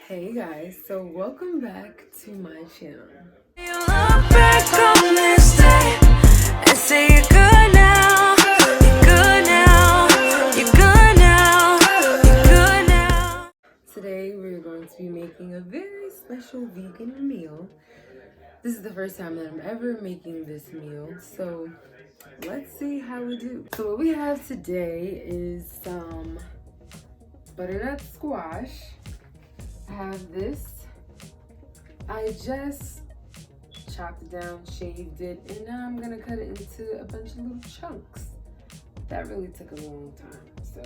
Hey guys, so welcome back to my channel. Today we're going to be making a very special vegan meal. This is the first time that I'm ever making this meal, so let's see how we do. So what we have today is some butternut squash. I have this. I just chopped it down, shaved it, and now I'm gonna cut it into a bunch of little chunks. That really took a long time, so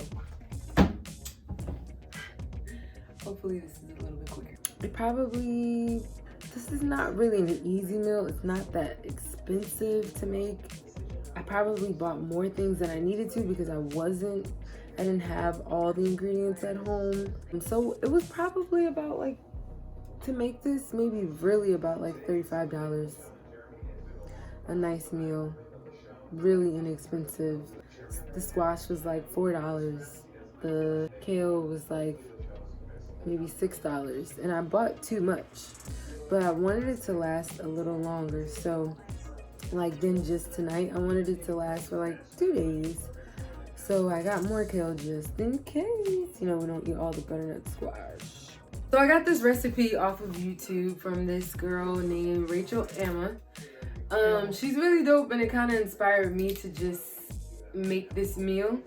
hopefully this is a little bit quicker. This is not really an easy meal. It's not that expensive to make. I probably bought more things than I needed to because I didn't have all the ingredients at home. And so it was probably about to make this, maybe really about $35. A nice meal, really inexpensive. The squash was $4. The kale was maybe $6, and I bought too much, but I wanted it to last a little longer. So then just tonight, I wanted it to last for 2 days. So I got more kale just in case, we don't eat all the butternut squash. So I got this recipe off of YouTube from this girl named Rachel Emma. She's really dope, and it kind of inspired me to just make this meal.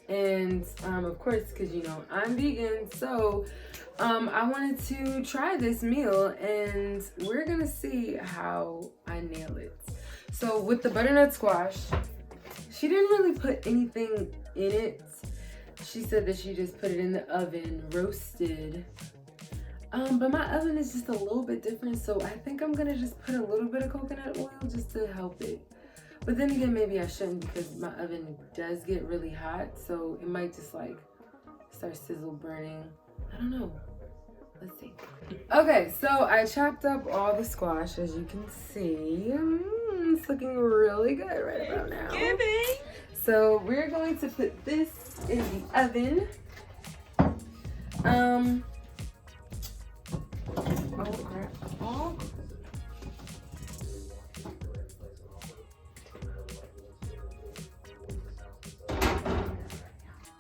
And of course, because I'm vegan, so I wanted to try this meal, and we're gonna see how I nail it. So with the butternut squash, she didn't really put anything in it. She said that she just put it in the oven, roasted. But my oven is just a little bit different, so I think I'm gonna just put a little bit of coconut oil just to help it. But then again, maybe I shouldn't, because my oven does get really hot, so it might just start sizzle burning. I don't know. Let's see. Okay, so I chopped up all the squash, as you can see. It's looking really good right about now. So we're going to put this in the oven.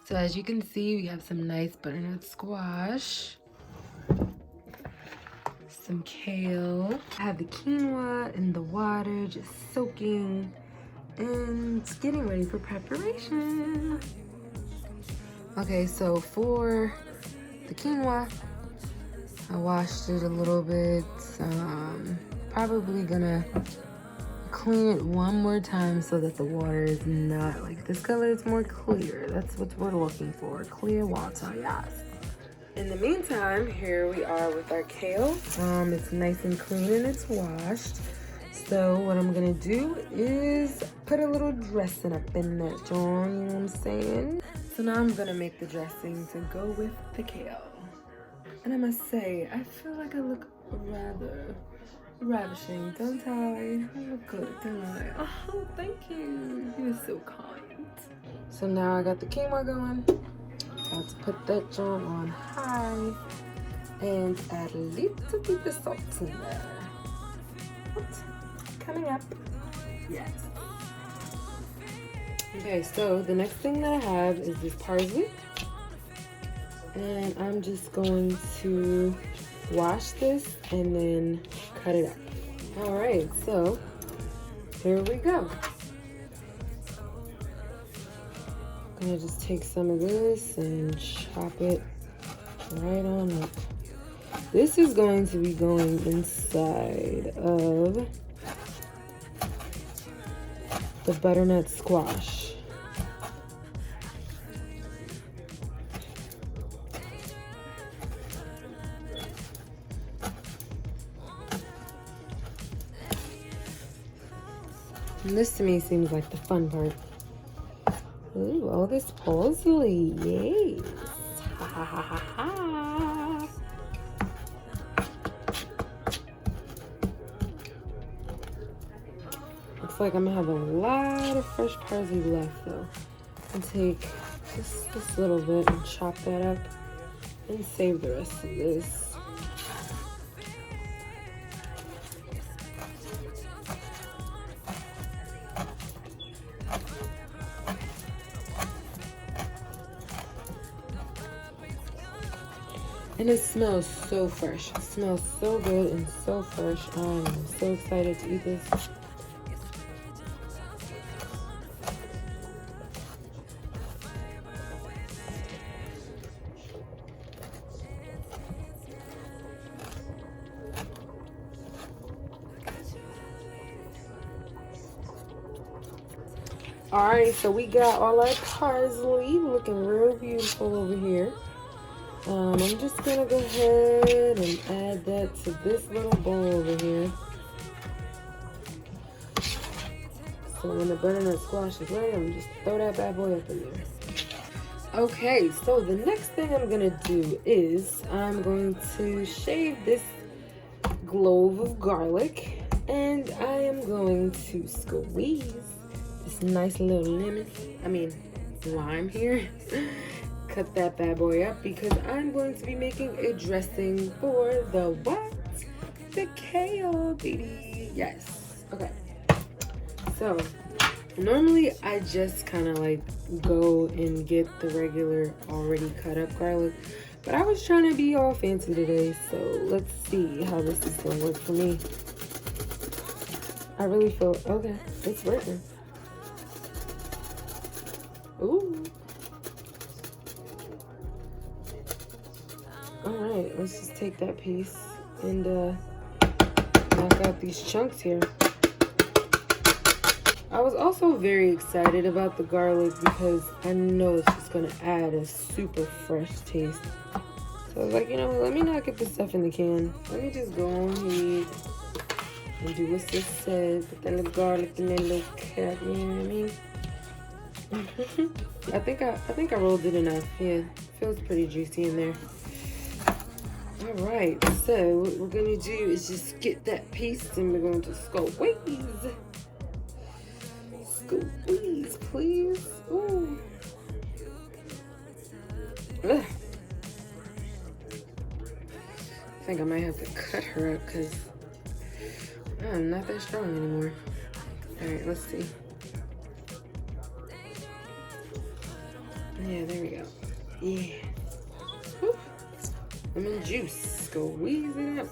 So as you can see, we have some nice butternut squash, some kale. I have the quinoa in the water, just soaking and getting ready for preparation. Okay, so for the quinoa, I washed it a little bit. Probably gonna clean it one more time so that the water is not this color. It's more clear. That's what we're looking for, clear water. Yes. In the meantime, here we are with our kale. It's nice and clean and it's washed. So what I'm gonna do is put a little dressing up in that, John, you know what I'm saying? So now I'm gonna make the dressing to go with the kale. And I must say, I feel like I look rather ravishing, don't I? I look good, don't I? Oh, thank you. You're so kind. So now I got the quinoa going. About to put that John on high and add a little bit of salt in there. Coming up. Yes. Okay, so the next thing that I have is this parsley. And I'm just going to wash this and then cut it up. All right, so here we go. I'm gonna just take some of this and chop it right on up. This is going to be going inside of the butternut squash. And this to me seems like the fun part. Ooh, all this parsley, yes. Ha ha ha ha ha. Looks like I'm gonna have a lot of fresh parsley left though. I'll take just this little bit and chop that up and save the rest of this. And it smells so fresh. It smells so good and so fresh. I'm so excited to eat this. Alright, so we got all our parsley looking real beautiful over here. I'm just gonna go ahead and add that to this little bowl over here. So when the butternut squash is ready, I'm just throw that bad boy up in there. Okay, so the next thing I'm gonna do is I'm going to shave this clove of garlic, and I am going to squeeze this nice little lime here. Cut that bad boy up because I'm going to be making a dressing for the what? The kale, baby. Yes. Okay. So normally I just kind of like go and get the regular already cut up garlic, but I was trying to be all fancy today, so let's see how this is gonna work for me. I really feel okay. It's working. Ooh. Alright, let's just take that piece and knock out these chunks here. I was also very excited about the garlic because I know it's just going to add a super fresh taste. So I was like, you know, let me not get this stuff in the can. Let me just go on ahead and do what sis said. Put that little garlic in that little cup, you know what I mean? I think I rolled it enough. Yeah, feels pretty juicy in there. All right, so what we're gonna do is just get that piece and we're going to squeeze. Squeeze, please. Ooh. Ugh. I think I might have to cut her up because I'm not that strong anymore. All right, let's see. Yeah, there we go. Yeah. Woo. Lemon juice. Squeeze it out.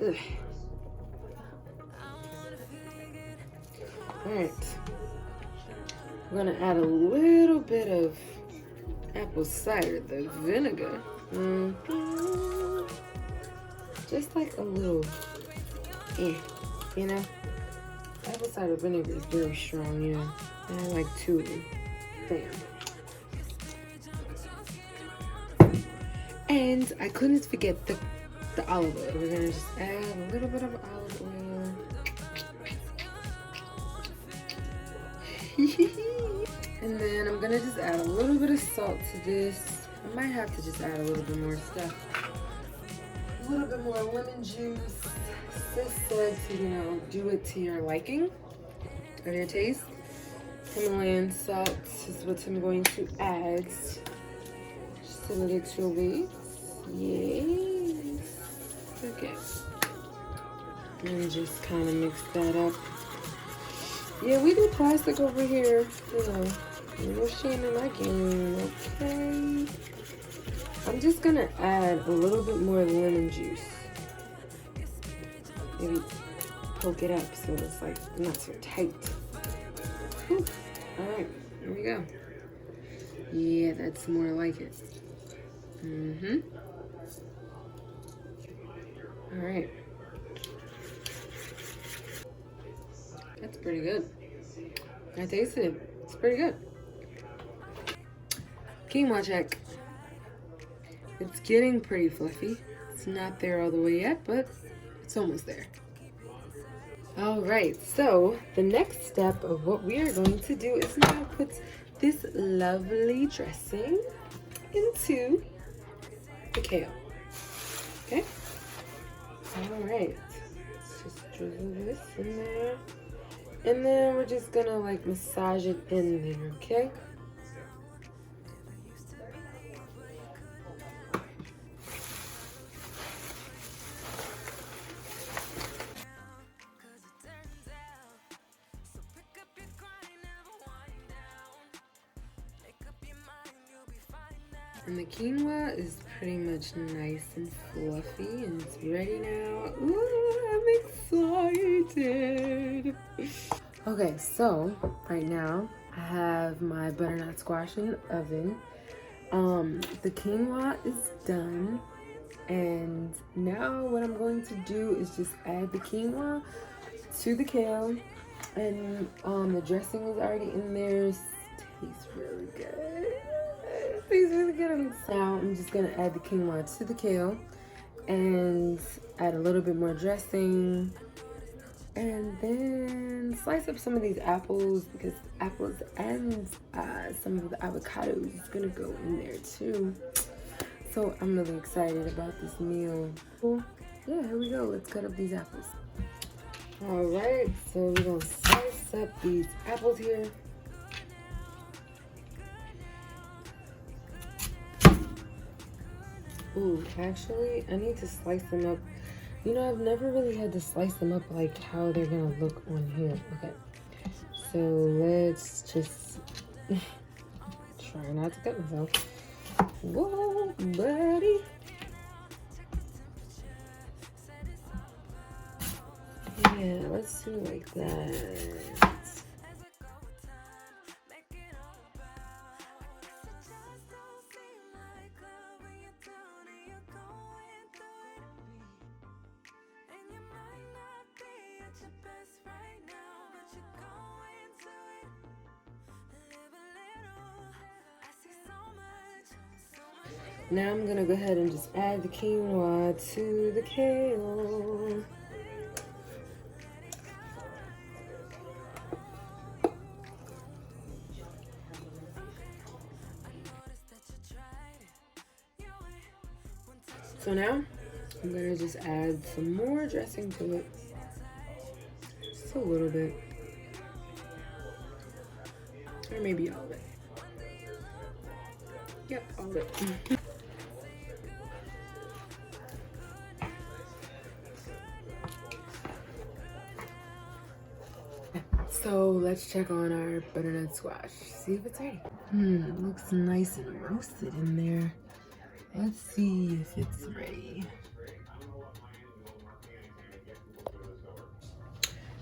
Ugh. Alright. I'm gonna add a little bit of apple cider, the vinegar. Just like a little, you know? Apple cider vinegar is very strong, you know? And I like 2 of them. Bam. And I couldn't forget the olive oil. We're gonna just add a little bit of olive oil. And then I'm gonna just add a little bit of salt to this. I might have to just add a little bit more stuff. A little bit more lemon juice. Sis said to, you know, do it to your liking or your taste. Himalayan salt is what I'm going to add. Just a little bit. Yes. Okay. And just kind of mix that up. Yeah, we do plastic over here. You know, no shame in my game, okay? I'm just gonna add a little bit more lemon juice. Maybe poke it up so it's like not so tight. Whew. All right, here we go. Yeah, that's more like it. All right. That's pretty good. I tasted it. It's pretty good. Quinoa check. It's getting pretty fluffy. It's not there all the way yet, but it's almost there. All right, so the next step of what we are going to do is now put this lovely dressing into the kale. Okay? All right. Let's just drizzle this in there. And then we're just gonna like massage it in there, okay? And the quinoa is pretty much nice and fluffy and it's ready now. Ooh, I'm excited. Okay, so right now I have my butternut squash in the oven. The quinoa is done. And now what I'm going to do is just add the quinoa to the kale. And the dressing was already in there. It tastes really good. It tastes really good. Now I'm just gonna add the quinoa to the kale and add a little bit more dressing. And then slice up some of these apples because apples and some of the avocados is gonna go in there too. So I'm really excited about this meal. Well, yeah, here we go. Let's cut up these apples. All right, so we're gonna slice up these apples here. Ooh, actually, I need to slice them up. You know, I've never really had to slice them up like how they're gonna look on here. Okay, so let's just try not to cut myself. Whoa, buddy. Yeah, let's do like that. Now I'm gonna go ahead and just add the quinoa to the kale. So now I'm gonna just add some more dressing to it. Just a little bit. Or maybe all of it. Yep, all of it. So let's check on our butternut squash. See if it's ready. Looks nice and roasted in there. Let's see if it's ready.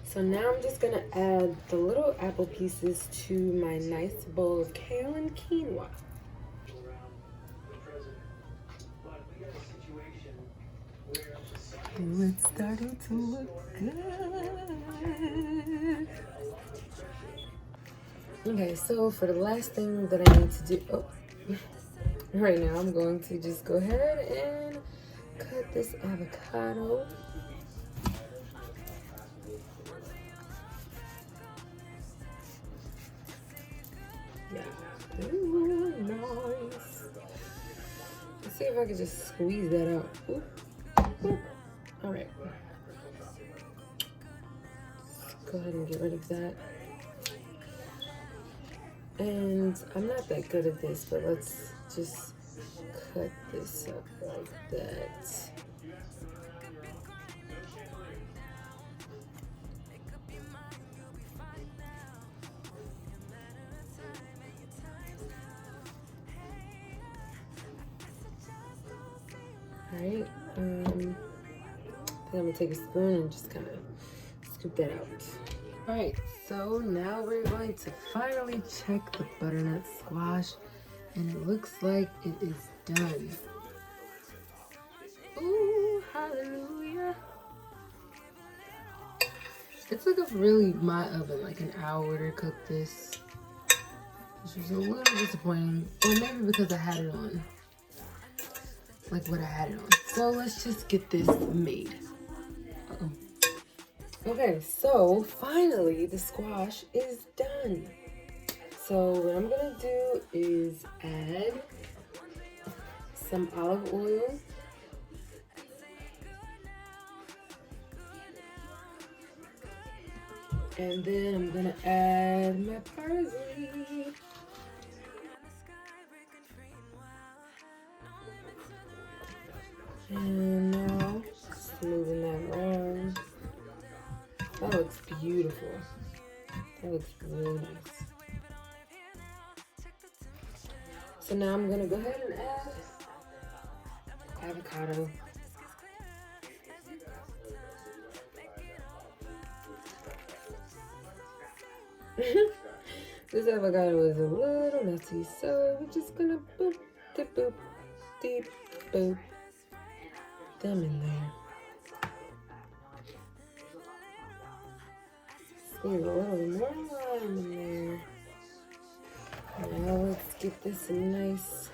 So now I'm just gonna add the little apple pieces to my nice bowl of kale and quinoa. Ooh, it's starting to look good. Okay, so for the last thing that I need to do, right now I'm going to just go ahead and cut this avocado. Yeah, ooh, nice. Let's see if I can just squeeze that out. Ooh. Ooh. All right. Let's go ahead and get rid of that. And I'm not that good at this, but let's just cut this up like that. All right. I think I'm gonna take a spoon and just kind of scoop that out. All right, so now we're going to finally check the butternut squash, and it looks like it is done. Ooh, hallelujah. It took us really my oven like an hour to cook this, which was a little disappointing, or maybe because I had it on, like what I had it on. So let's just get this made. Uh-oh. Okay, so finally the squash is done. So what I'm gonna do is add some olive oil. And then I'm gonna add my parsley. And now just moving that around. That looks beautiful. That looks really nice. So now I'm gonna go ahead and add avocado. This avocado is a little messy, so we're just gonna boop, dip, boop, deep, boop, them in there. Squeeze a little more lime in there. Now let's get this nice.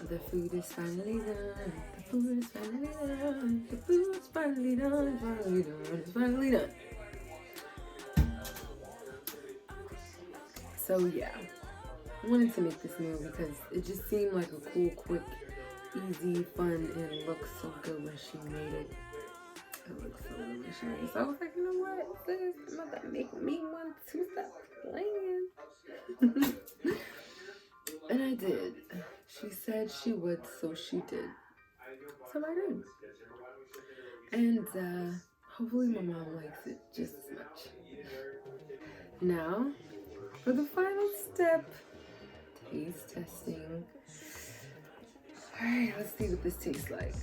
The food is finally done. The food is finally done. The food is finally done. Finally done. It's finally done. So yeah, I wanted to make this meal because it just seemed like a cool, quick, easy, fun, and it looked so good when she made it. It looked so delicious. So I was like, you know what, sis, I'm about to make me one too. Stop playing. And I did. She said she would, so she did. So I did. And hopefully my mom likes it just as much. Now, for the final step, taste testing. Alright, let's see what this tastes like.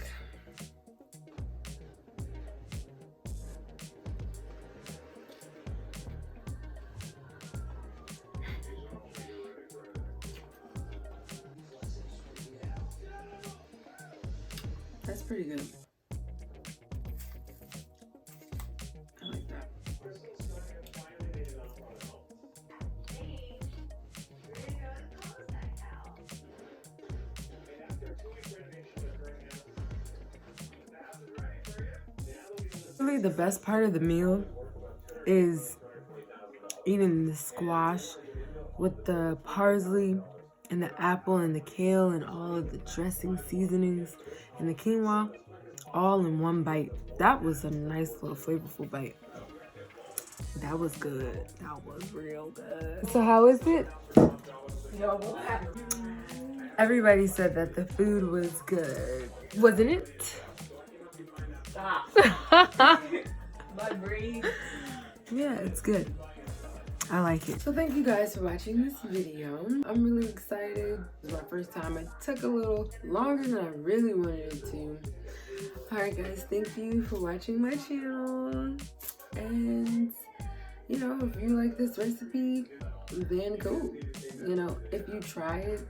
That's pretty good. I like that. Really, the best part of the meal is eating the squash with the parsley and the apple and the kale and all of the dressing seasonings and the quinoa all in one bite. That was a nice little flavorful bite. That was good. That was real good. So how is it? Everybody said that the food was good. Wasn't it? Stop. My brain. Yeah, it's good. I like it. So thank you guys for watching this video. I'm really excited. It was my first time. It took a little longer than I really wanted it to. Alright guys, thank you for watching my channel. And you know, if you like this recipe, then cool. You know, if you try it,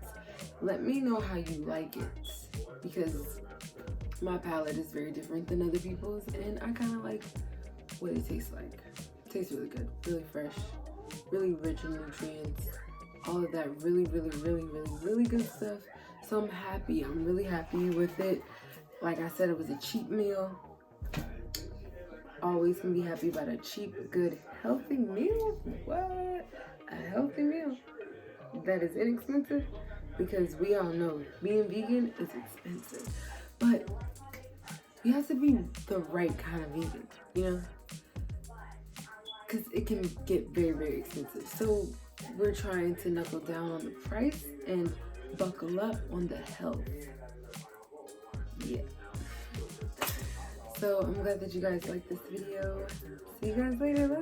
let me know how you like it. Because my palate is very different than other people's, and I kind of like what it tastes like. It tastes really good, really fresh, really rich in nutrients, all of that really good stuff. So I'm happy. I'm really happy with it. Like I said, it was a cheap meal. Always can be happy about a cheap, good, healthy meal. What? A healthy meal that is inexpensive, because we all know being vegan is expensive. But you have to be the right kind of vegan, you know? Because it can get very expensive. So we're trying to knuckle down on the price and buckle up on the health. Yeah. So I'm glad that you guys liked this video. See you guys later.